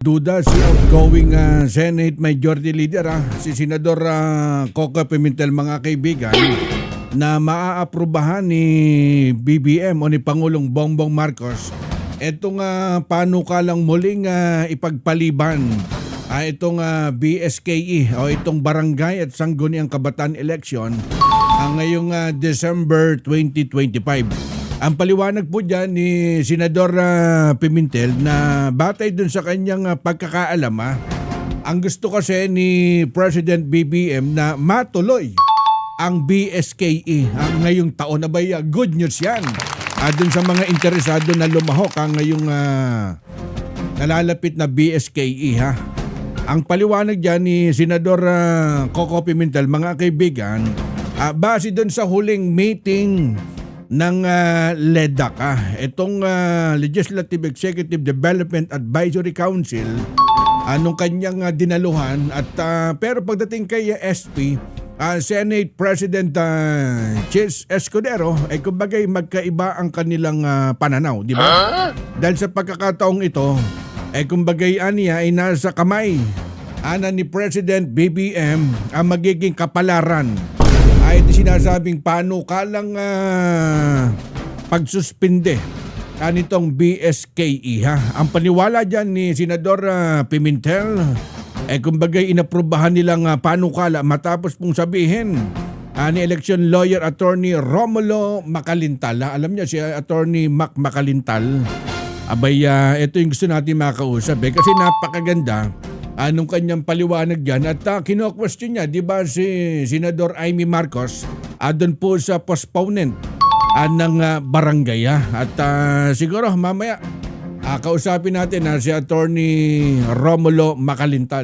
Duda si outgoing Senate Majority Leader si Senador Coco Pimentel, mga kaibigan, na maaaprubahan ni BBM o ni Pangulong Bongbong Marcos itong panukalang muling ipagpaliban itong BSKE o itong Barangay at Sangguniang Kabataan Election ngayong December 2025. Ang paliwanag po dyan ni Senador Pimentel na batay dun sa kanyang pagkakaalam, ang gusto kasi ni President BBM na matuloy ang BSKE ngayong taon. Abay, good news yan. Dun sa mga interesado na lumahok ngayong nalalapit na BSKE. Ang paliwanag dyan ni Senador Coco Pimentel, mga kaibigan, base dun sa huling meeting ng LEDAC, itong Legislative Executive Development Advisory Council, anong kanyang dinaluhan at pero pagdating kay SP, Senate President Chis Escudero, ay kumbagay magkaiba ang kanilang pananaw, di ba? Dahil sa pagkakataong ito, ay kumbagay aniya ay nasa kamay ni President BBM ang magiging kapalaran ay sinasabing panukalang pagsuspinde nitong BSKE. Ang paniwala dyan ni Senador Pimentel ay kumbagay inaprubahan nilang panukala matapos pong sabihin ni election lawyer attorney Romulo Macalintal. Alam niya si attorney Mac Macalintal. Abay, ito yung gusto natin makausap kasi napakaganda anong kanyang paliwanag dyan at kino-question niya, di ba si Senador Amy Marcos doon po sa postponement ng barangay at siguro mamaya kausapin natin si attorney Romulo Macalintal.